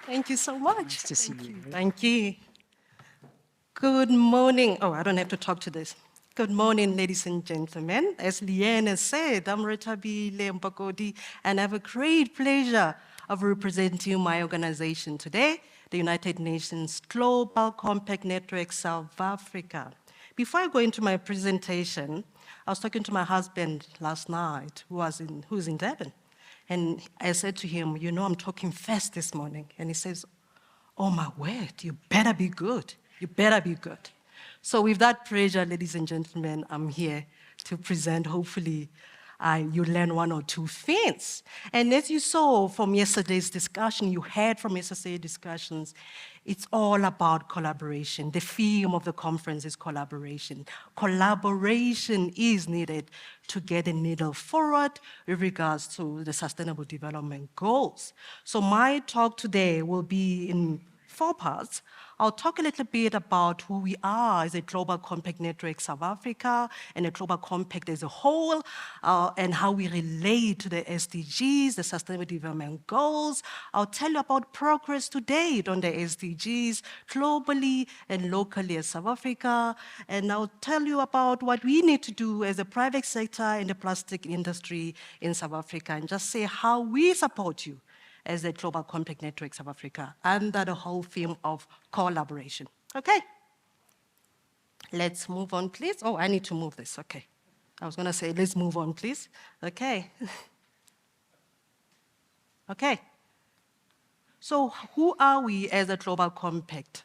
Thank you so much. Nice to see you. Thank you. Good morning. Oh, I don't have to talk to this. Good morning, ladies and gentlemen. As Leanne has said, I'm Rethabile Mbokodi, and I have a great pleasure of representing my organization today, the United Nations Global Compact Network South Africa. Before I go into my presentation, I was talking to my husband last night, who's in Durban. And I said to him, you know, I'm talking fast this morning. And he says, oh my word, you better be good. You better be good. So with that pressure, ladies and gentlemen, I'm here to present, hopefully, you learn one or two things. And as you saw from yesterday's discussion, you heard from yesterday's discussions, it's all about collaboration. The theme of the conference is collaboration. Collaboration is needed to get the needle forward with regards to the Sustainable Development Goals. So my talk today will be in 4 parts. I'll talk a little bit about who we are as a Global Compact Network South Africa and a Global Compact as a whole, and how we relate to the SDGs, the Sustainable Development Goals. I'll tell you about progress to date on the SDGs globally and locally as South Africa, and I'll tell you about what we need to do as a private sector in the plastic industry in South Africa, and just say how we support you as a Global Compact Network South Africa under the whole theme of collaboration. Okay? Let's move on, please. Oh, I need to move this, okay. I was gonna say, let's move on, please. Okay. Okay. So who are we as a Global Compact?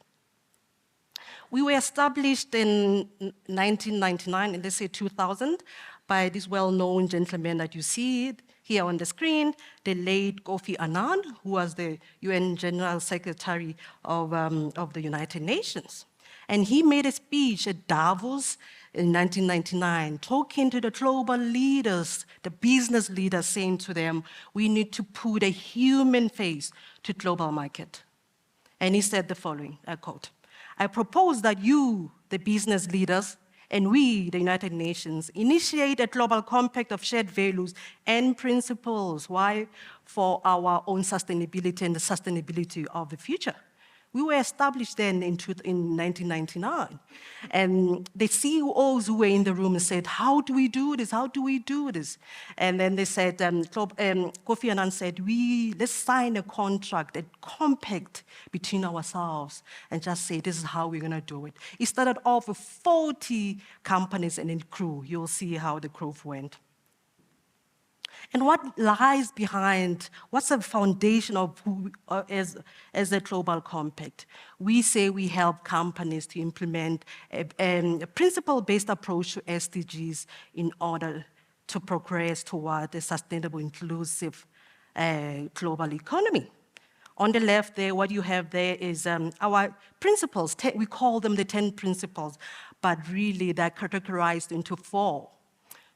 We were established in 1999, and let's say 2000, by this well-known gentleman that you see here on the screen, the late Kofi Annan, who was the UN General Secretary of the United Nations. And he made a speech at Davos in 1999, talking to the global leaders, the business leaders, saying to them, we need to put a human face to global market. And he said the following, I quote, I propose that you, the business leaders, and we, the United Nations, initiate a global compact of shared values and principles. Why? For our own sustainability and the sustainability of the future. We were established then in 1999. And the CEOs who were in the room said, how do we do this? How do we do this? And then they said, Kofi Annan said, let's sign a contract, a compact between ourselves and just say, this is how we're gonna do it. It started off with 40 companies and a crew. You'll see how the growth went. And what lies behind, what's the foundation of who as a global compact? We say we help companies to implement a principle-based approach to SDGs in order to progress toward a sustainable, inclusive global economy. On the left there, what you have there is our principles. We call them the 10 principles, but really they're categorized into 4.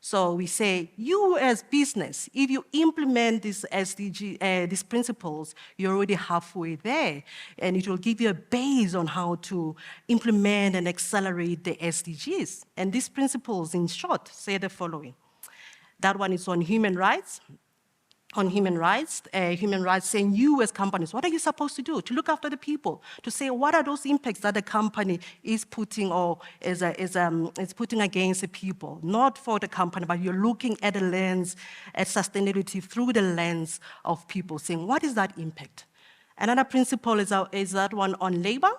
So we say, you as business, if you implement these these principles, you're already halfway there, and it will give you a base on how to implement and accelerate the SDGs. And these principles, in short, say the following. That one is on human rights. On human rights saying you as companies, what are you supposed to do? To look after the people, to say what are those impacts that the company is putting or is putting against the people, not for the company, but you're looking at the lens, at sustainability through the lens of people, saying what is that impact? Another principle is that one on labor.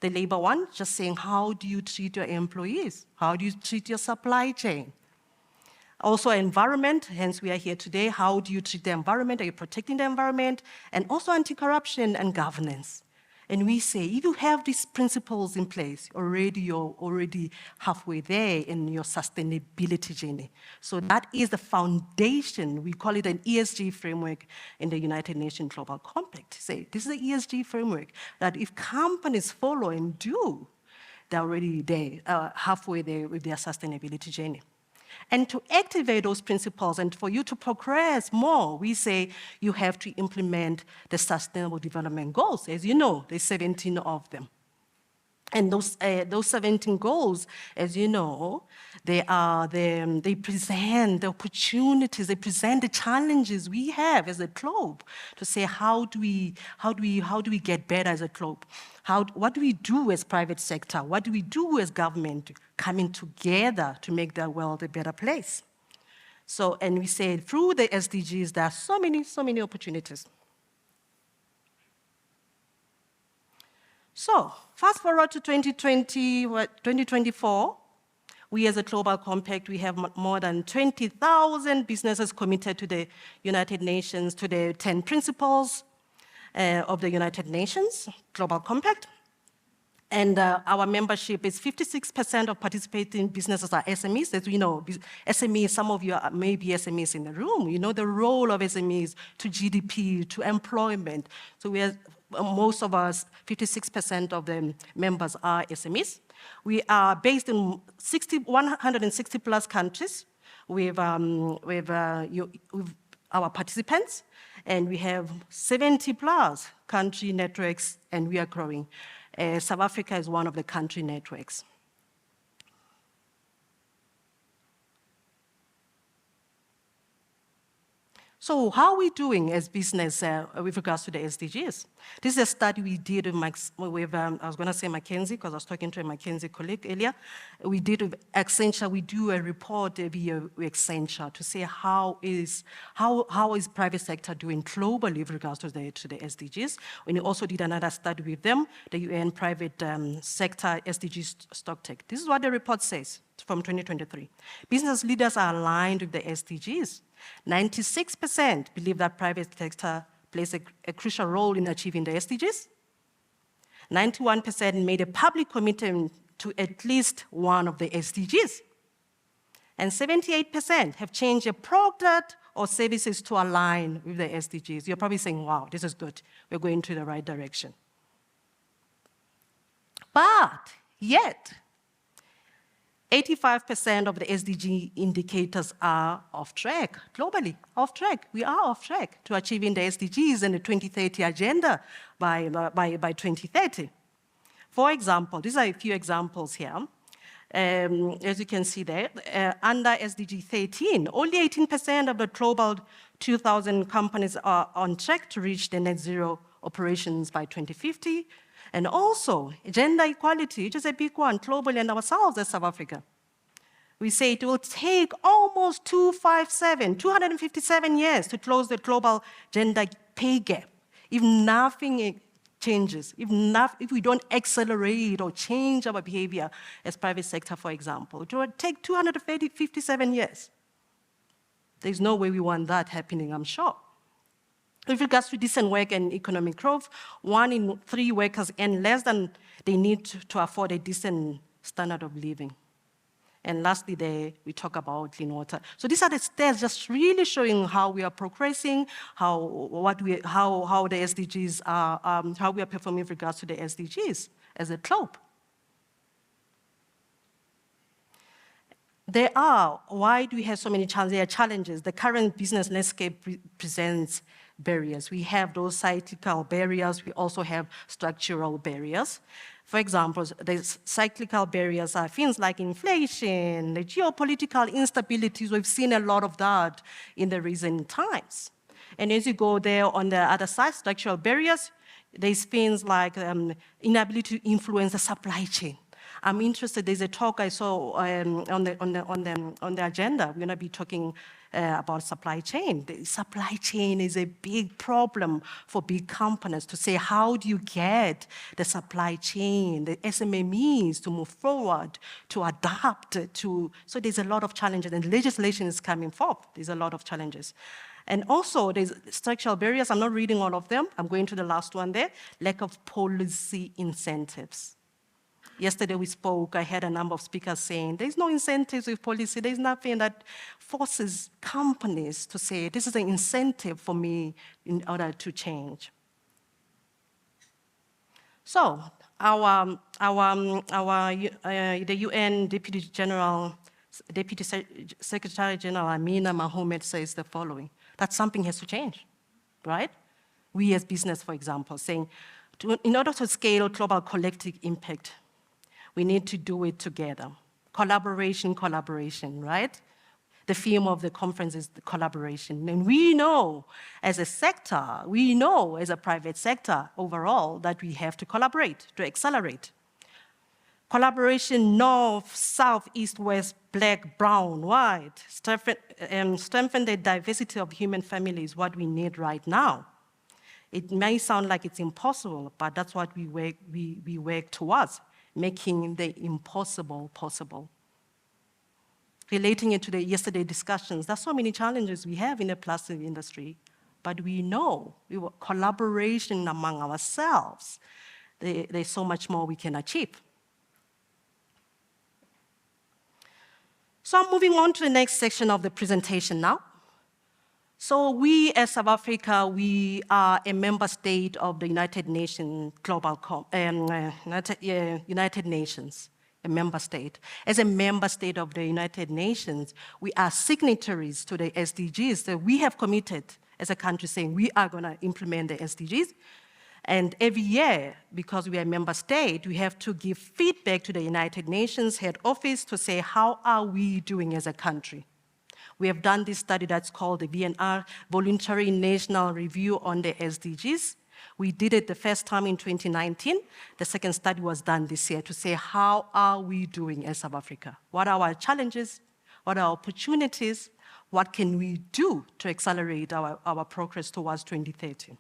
The labor one, just saying how do you treat your employees? How do you treat your supply chain? Also environment, hence we are here today. How do you treat the environment? Are you protecting the environment? And also anti-corruption and governance. And we say, if you have these principles in place, you're already halfway there in your sustainability journey. So that is the foundation. We call it an ESG framework in the United Nations Global Compact. Say, this is the ESG framework that if companies follow and do, they're already there, halfway there with their sustainability journey. And to activate those principles and for you to progress more, we say you have to implement the Sustainable Development Goals. As you know, there's 17 of them. And those 17 goals, as you know, they present the opportunities, they present the challenges we have as a globe to say how do we get better as a globe? What do we do as private sector? What do we do as government coming together to make the world a better place? So, and we say through the SDGs, there are so many opportunities. So, fast forward to 2024, we as a Global Compact, we have more than 20,000 businesses committed to the United Nations, to the 10 principles of the United Nations, Global Compact. And our membership is 56% of participating businesses are SMEs. As we know, SMEs, some of you may be SMEs in the room. You know the role of SMEs to GDP, to employment. So we are, most of us, 56% of the members are SMEs. We are based in 160 plus countries with our participants, and we have 70 plus country networks, and we are growing. South Africa is one of the country networks. So how are we doing as business with regards to the SDGs? This is a study we did with I was going to say McKinsey, because I was talking to a McKinsey colleague earlier. We did with Accenture. We do a report every year with Accenture to say how is private sector doing globally with regards to the SDGs. We also did another study with them, the UN private sector SDGs stocktake. This is what the report says from 2023. Business leaders are aligned with the SDGs. 96% believe that private sector plays a crucial role in achieving the SDGs. 91% made a public commitment to at least one of the SDGs. And 78% have changed their product or services to align with the SDGs. You're probably saying, wow, this is good. We're going to the right direction. But yet, 85% of the SDG indicators are off track, globally, off track. We are off track to achieving the SDGs and the 2030 agenda by 2030. For example, these are a few examples here. As you can see there, under SDG 13, only 18% of the global 2,000 companies are on track to reach the net zero operations by 2050. And also, gender equality, which is a big one globally and ourselves as South Africa. We say it will take almost 257 years to close the global gender pay gap if nothing changes, if we don't accelerate or change our behavior as private sector, for example. It will take 257 years. There's no way we want that happening, I'm sure. With regards to decent work and economic growth, 1 in 3 workers earn less than they need to afford a decent standard of living. And lastly, we talk about clean water. So these are the stats just really showing how we are progressing, how the SDGs are, how we are performing with regards to the SDGs as a globe. Why do we have so many challenges? There are challenges. The current business landscape presents barriers. We have those cyclical barriers. We also have structural barriers. For example, the cyclical barriers are things like inflation, the geopolitical instabilities. We've seen a lot of that in the recent times. And as you go there on the other side, structural barriers, there's things like inability to influence the supply chain. I'm interested, there's a talk I saw on the agenda. We're going to be talking about supply chain. The supply chain is a big problem for big companies to say, how do you get the supply chain, the SMMEs to move forward, to adapt to, so there's a lot of challenges, and legislation is coming forth. There's a lot of challenges. And also, there's structural barriers. I'm not reading all of them. I'm going to the last one there. Lack of policy incentives. Yesterday we spoke, I had a number of speakers saying, there's no incentives with policy, there's nothing that forces companies to say, this is an incentive for me in order to change. So, the UN Deputy Secretary General Amina Mohammed says the following, that something has to change, right? We as business, for example, saying, in order to scale global collective impact, We need to do it together. Collaboration, collaboration, right? The theme of the conference is the collaboration. And we know as a sector, we know as a private sector overall that we have to collaborate, to accelerate. Collaboration, north, south, east, west, black, brown, white, strengthen the diversity of human families, what we need right now. It may sound like it's impossible, but that's what we work towards, making the impossible possible. Relating it to the yesterday discussions, there's so many challenges we have in the plastic industry, but we know collaboration among ourselves, there's so much more we can achieve. So I'm moving on to the next section of the presentation now. So we, as South Africa, we are a member state of the United Nations United Nations, a member state. As a member state of the United Nations, we are signatories to the SDGs that we have committed as a country saying we are going to implement the SDGs. And every year, because we are a member state, we have to give feedback to the United Nations head office to say, how are we doing as a country? We have done this study that's called the VNR, Voluntary National Review on the SDGs. We did it the first time in 2019. The second study was done this year to say, how are we doing as South Africa? What are our challenges? What are our opportunities? What can we do to accelerate our progress towards 2030?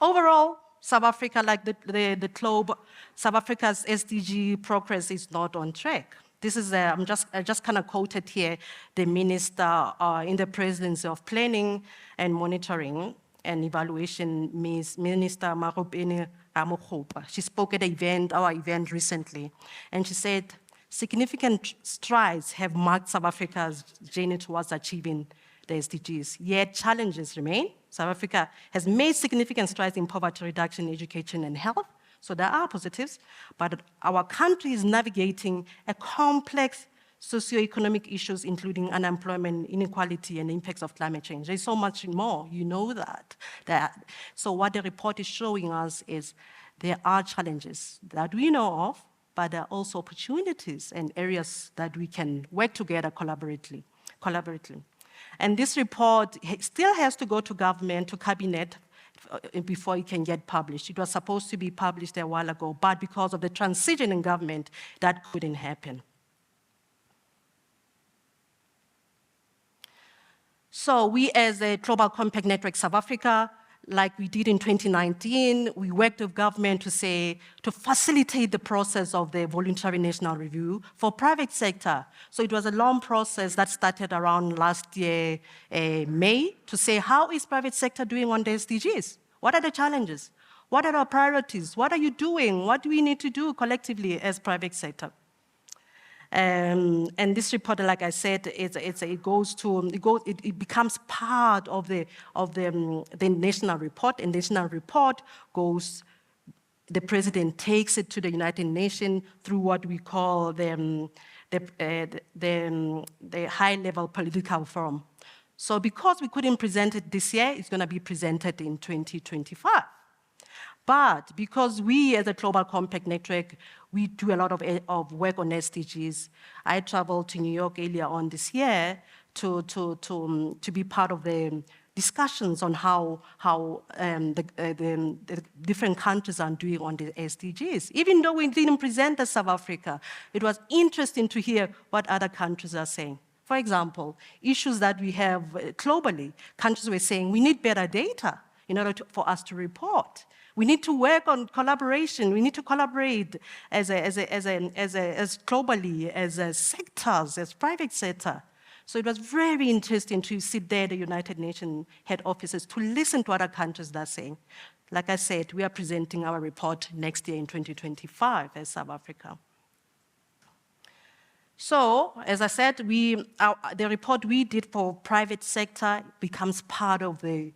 Overall, South Africa, like the globe, South Africa's SDG progress is not on track. This is, I just kind of quoted here the minister in the Presidency of Planning and Monitoring and Evaluation, Minister Marupeni Ramokgopa. She spoke at our event recently, and she said, significant strides have marked South Africa's journey towards achieving the SDGs, yet challenges remain. South Africa has made significant strides in poverty reduction, education, and health, so there are positives, but our country is navigating a complex socioeconomic issues, including unemployment, inequality, and the impacts of climate change. There's so much more, you know that. So what the report is showing us is there are challenges that we know of, but there are also opportunities and areas that we can work together collaboratively. And this report still has to go to government, to cabinet, before it can get published. It was supposed to be published a while ago, but because of the transition in government, that couldn't happen. So we, as a Global Compact Network South Africa, like we did in 2019, we worked with government to facilitate the process of the voluntary national review for private sector. So it was a long process that started around last year, May, to say, how is private sector doing on the SDGs? What are the challenges? What are our priorities? What are you doing? What do we need to do collectively as private sector? And this report, like I said, it becomes part of the national report. And the national report goes, the president takes it to the United Nations through what we call the high-level political forum. So because we couldn't present it this year, it's going to be presented in 2025. But because we, as a Global Compact Network, we do a lot of work on SDGs. I traveled to New York earlier on this year to be part of the discussions on how the different countries are doing on the SDGs. Even though we didn't present as South Africa, it was interesting to hear what other countries are saying. For example, issues that we have globally, countries were saying we need better data in order for us to report. We need to work on collaboration. We need to collaborate as globally, as sectors, as private sector. So it was very interesting to sit there at the United Nations head offices to listen to what other countries are saying. Like I said, we are presenting our report next year in 2025 as South Africa. So, as I said, the report we did for private sector becomes part of the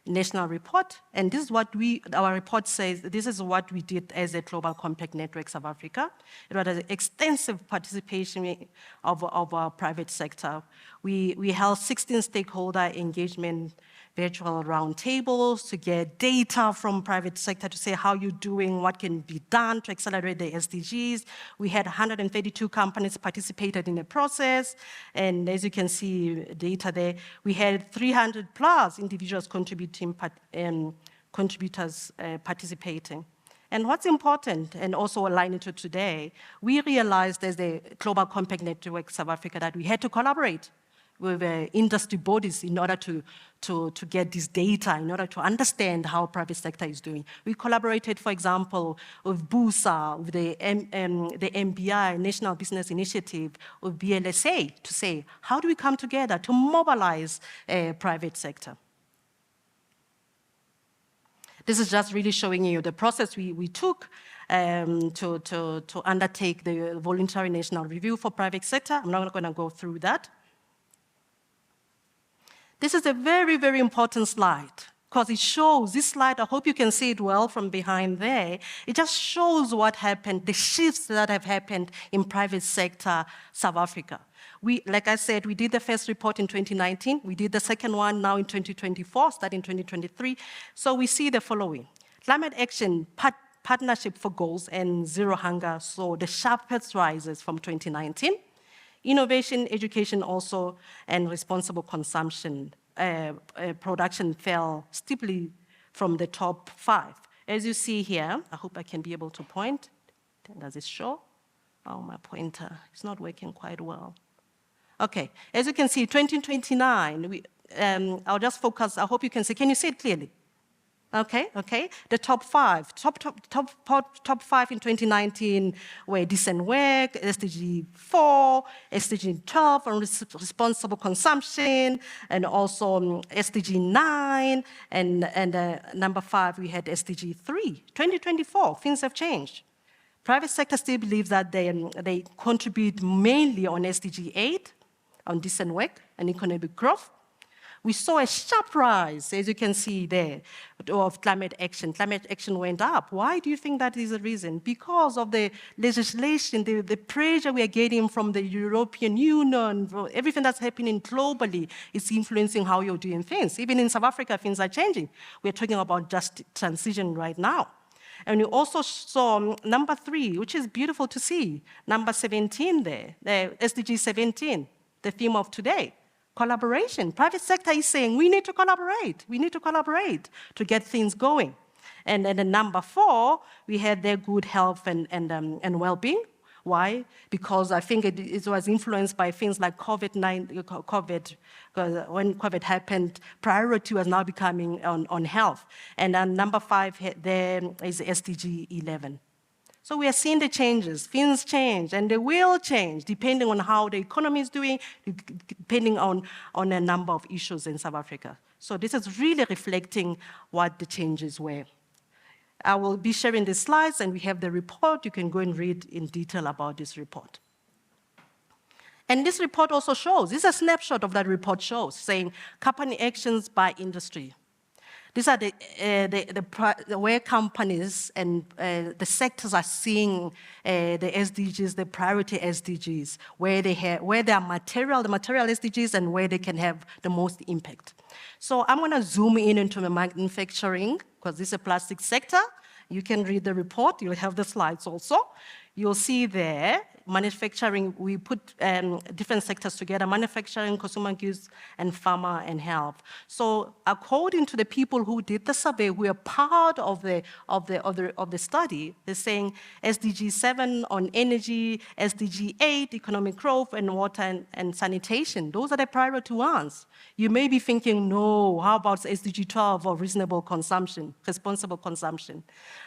national report, and this is what our report says, this is what we did as a Global Compact Network South Africa. It was an extensive participation of our private sector. We held 16 stakeholder engagement virtual roundtables to get data from private sector to say how you're doing, what can be done to accelerate the SDGs. We had 132 companies participated in the process, and as you can see data there, we had 300 plus individuals contributors participating. And what's important, and also aligning to today, we realized as the Global Compact Network South Africa that we had to collaborate with industry bodies in order to get this data, in order to understand how private sector is doing. We collaborated, for example, with BUSA, with the MBI, National Business Initiative, with BLSA, to say, how do we come together to mobilize private sector? This is just really showing you the process we took to undertake the voluntary national review for private sector. I'm not going to go through that. This is a very, very important slide because it shows, this slide, I hope you can see it well from behind there, it just shows what happened, the shifts that have happened in private sector South Africa. Like I said, we did the first report in 2019, we did the second one now in 2024, starting 2023. So we see the following. Climate action, partnership for goals and zero hunger, so the sharpest rises from 2019. Innovation, education also, and responsible consumption. Production fell steeply from the top 5. As you see here, I hope I can be able to point. Does it show? Oh, my pointer is not working quite well. Okay, as you can see, 2029, I'll just focus, I hope you can see, can you see it clearly? Okay. The top 5 in 2019 were decent work, SDG 4, SDG 12 on responsible consumption, and also SDG 9, and number 5 we had SDG 3. 2024, things have changed. Private sector still believes that they contribute mainly on SDG 8, on decent work and economic growth. We saw a sharp rise, as you can see there, of climate action. Climate action went up. Why do you think that is the reason? Because of the legislation, the pressure we are getting from the European Union, everything that's happening globally is influencing how you're doing things. Even in South Africa, things are changing. We're talking about just transition right now. And we also saw number 3, which is beautiful to see, number 17 there, the SDG 17, the theme of today. Collaboration. Private sector is saying we need to collaborate. We need to collaborate to get things going. And then number 4, we had their good health and well-being. Why? Because I think it was influenced by things like COVID, because when COVID happened, priority was now becoming on health. And then number 5 there is SDG 11. So we are seeing the changes. Things change, and they will change depending on how the economy is doing, depending on a number of issues in South Africa. So this is really reflecting what the changes were. I will be sharing the slides, and we have the report. You can go and read in detail about this report. And this report also shows, this is a snapshot of that report shows, saying company actions by industry. These are where companies and the sectors are seeing the SDGs, the priority SDGs, where there are the material SDGs, and where they can have the most impact. So I'm going to zoom in into the manufacturing, because this is a plastic sector. You can read the report. You'll have the slides also. You'll see there, manufacturing, we put different sectors together, manufacturing, consumer goods, and pharma and health. So according to the people who did the survey, who are part of the study, they're saying SDG 7 on energy, SDG 8, economic growth, and water and sanitation. Those are the priority ones. You may be thinking, no, how about SDG 12 or reasonable consumption, responsible consumption?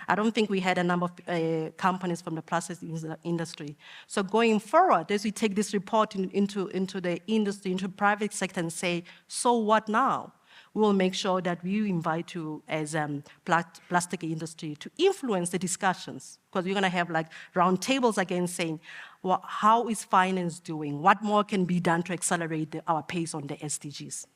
I don't think we had a number of companies from the plastic industry. So going forward, as we take this report into the industry, into private sector, and say, so what now? We will make sure that we invite you as plastic industry to influence the discussions, because we're going to have like round tables again saying, well, how is finance doing? What more can be done to accelerate our pace on the SDGs?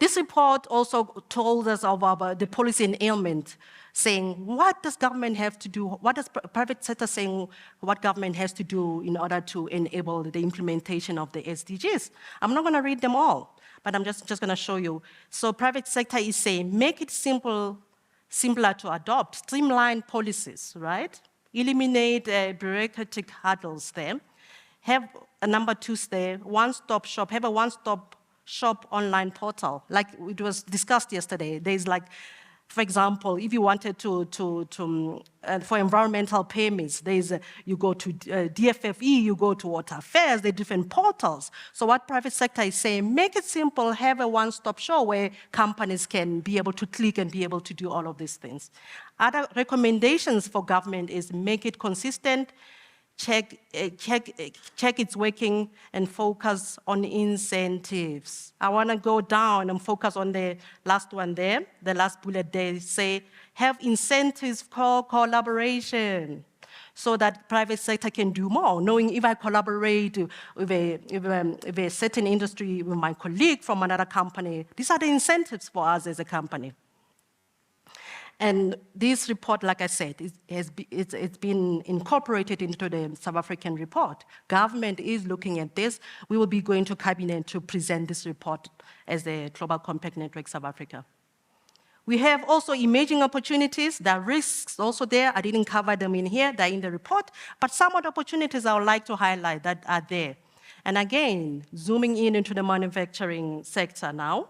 This report also told us about the policy enablement, saying what does government have to do, what does private sector saying what government has to do in order to enable the implementation of the SDGs. I'm not going to read them all, but I'm just going to show you. So private sector is saying make it simpler to adopt, streamline policies, right? Eliminate bureaucratic hurdles there. Have a number 2 there, one-stop shop, have a one-stop shop online portal. Like it was discussed yesterday, there's like, for example, if you wanted for environmental permits, you go to DFFE, you go to Water Affairs, there are different portals. So what private sector is saying, make it simple, have a one-stop shop where companies can be able to click and be able to do all of these things. Other recommendations for government is make it consistent, check its working, and focus on incentives. I want to go down and focus on the last one there, the last bullet there, say, have incentives for collaboration so that private sector can do more, knowing if I collaborate with a certain industry, with my colleague from another company, these are the incentives for us as a company. And this report, like I said, it's been incorporated into the South African report. Government is looking at this. We will be going to Cabinet to present this report as the Global Compact Network South Africa. We have also emerging opportunities. There are risks also there. I didn't cover them in here. They're in the report. But some of the opportunities I would like to highlight that are there. And again, zooming in into the manufacturing sector now.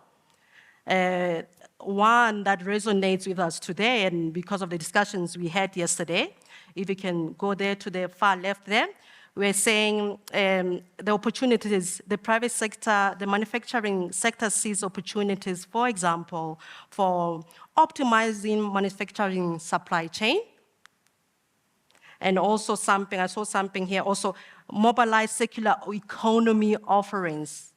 One that resonates with us today, and because of the discussions we had yesterday, if you can go there to the far left there, we're saying the opportunities, the private sector, the manufacturing sector sees opportunities, for example, for optimizing manufacturing supply chain, and also something, I saw something here, also mobilize circular economy offerings.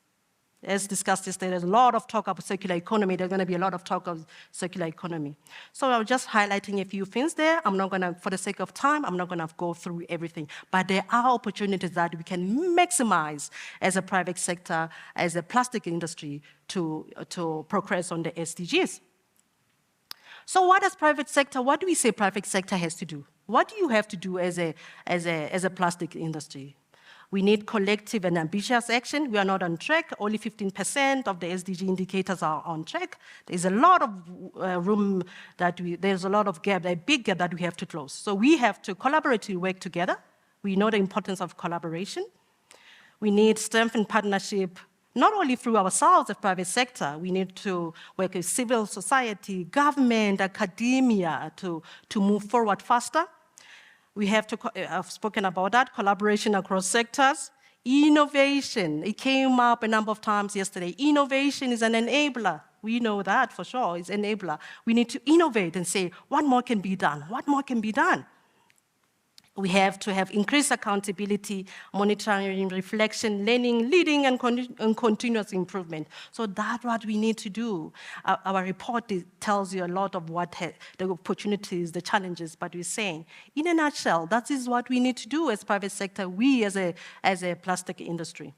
As discussed yesterday, there's a lot of talk about circular economy. There's going to be a lot of talk of circular economy. So I'm just highlighting a few things there. I'm not going to, for the sake of time, I'm not going to go through everything. But there are opportunities that we can maximize as a private sector, as a plastic industry, to progress on the SDGs. So what do we say private sector has to do? What do you have to do as a plastic industry? We need collective and ambitious action. We are not on track. Only 15% of the SDG indicators are on track. There's a lot of room there's a lot of gap, a big gap that we have to close. So we have to collaboratively work together. We know the importance of collaboration. We need strength and partnership, not only through ourselves, the private sector. We need to work with civil society, government, academia to move forward faster. We have to, I've spoken about that, collaboration across sectors. Innovation, it came up a number of times yesterday. Innovation is an enabler. We know that for sure, it's an enabler. We need to innovate and say, what more can be done? What more can be done? We have to have increased accountability, monitoring, reflection, learning, leading, and continuous improvement. So that's what we need to do. Our report tells you a lot of what the opportunities, the challenges, but we're saying, in a nutshell, that is what we need to do as private sector, we as a plastic industry.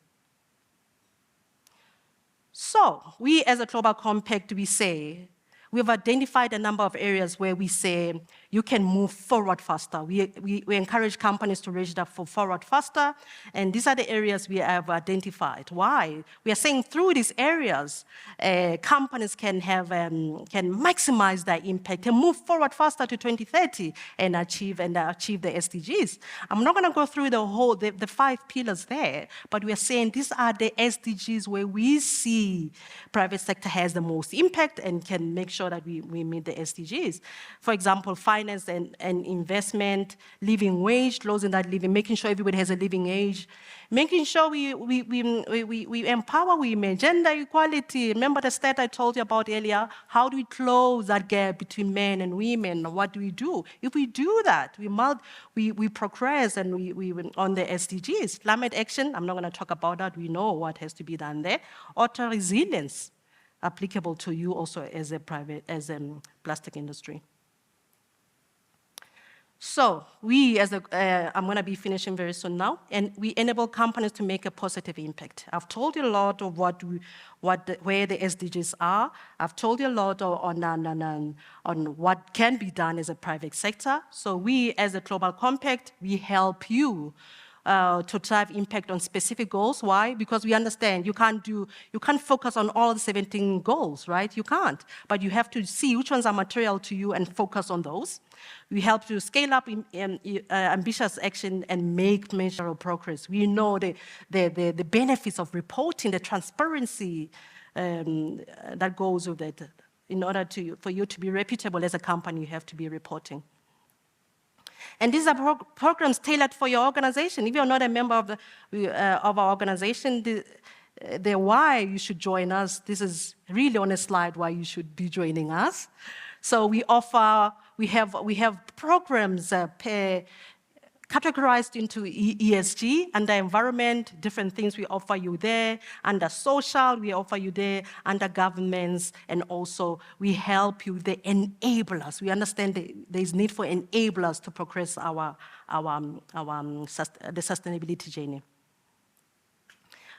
So we as a Global Compact, we say, we've identified a number of areas where we say you can move forward faster. We encourage companies to register for forward faster, and these are the areas we have identified. Why? We are saying through these areas, companies can maximize their impact and move forward faster to 2030 and achieve the SDGs. I'm not going to go through the 5 pillars there, but we are saying these are the SDGs where we see private sector has the most impact and can make sure that we meet the SDGs. For example, finance and investment, living wage, closing that living, making sure everybody has a living wage, making sure we empower women, gender equality. Remember the stat I told you about earlier? How do we close that gap between men and women? What do we do? If we do that, we progress and we on the SDGs. Climate action, I'm not going to talk about that. We know what has to be done there. Auto resilience, applicable to you also as a plastic industry. So we, I'm going to be finishing very soon now, and we enable companies to make a positive impact. I've told you a lot of where the SDGs are. I've told you a lot on what can be done as a private sector. So we, as a Global Compact, we help you to drive impact on specific goals. Why? Because we understand you can't focus on all the 17 goals, right? You can't. But you have to see which ones are material to you and focus on those. We help you scale up ambitious action and make measurable progress. We know the benefits of reporting, the transparency that goes with it. In order for you to be reputable as a company, you have to be reporting. And these are programs tailored for your organization. If you're not a member of our organization, the why you should join us, this is really on a slide why you should be joining us. So we have programs categorized into ESG, under environment, different things we offer you there, under social, we offer you there, under governments, and also we help you, the enablers. We understand there's need for enablers to progress the sustainability journey.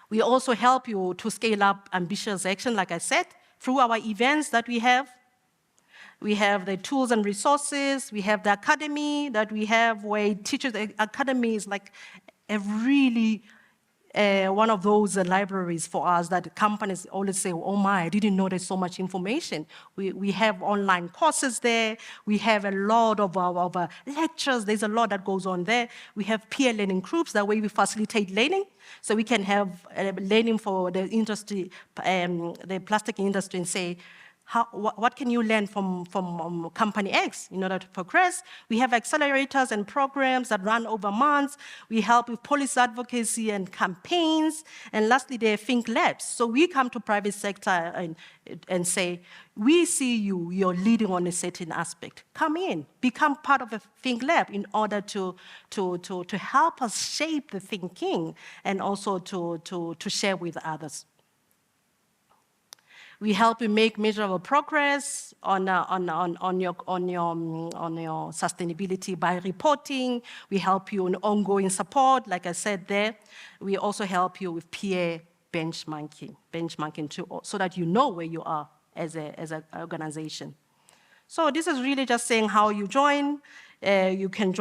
We also help you to scale up ambitious action, like I said, through our events that we have. We have the tools and resources. We have the academy that we have, where teachers, the academy is like a really one of those libraries for us that companies always say, oh my, I didn't know there's so much information. We have online courses there. We have a lot of lectures. There's a lot that goes on there. We have peer learning groups. That way we facilitate learning. So we can have learning for the industry, the plastic industry, and say, what can you learn from company X in order to progress? We have accelerators and programs that run over months. We help with policy advocacy and campaigns. And lastly, there are Think Labs. So we come to private sector and say, we see you're leading on a certain aspect. Come in, become part of a Think Lab in order to help us shape the thinking and also to share with others. We help you make measurable progress on your sustainability by reporting. We help you in ongoing support, like I said there. We also help you with peer benchmarking too, so that you know where you are as an organization. So this is really just saying how you join. You can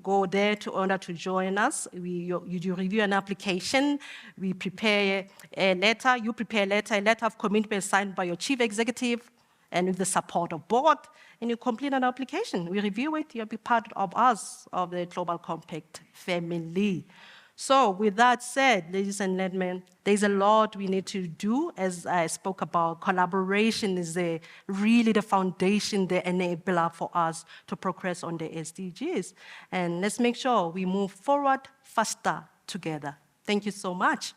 go there in order to join us. You review an application. We prepare a letter. You prepare a letter of commitment signed by your chief executive and with the support of board, and you complete an application. We review it. You'll be part of us, of the Global Compact family. So with that said, ladies and gentlemen, there's a lot we need to do. As I spoke about, collaboration is really the foundation, the enabler for us to progress on the SDGs. And let's make sure we move forward faster together. Thank you so much.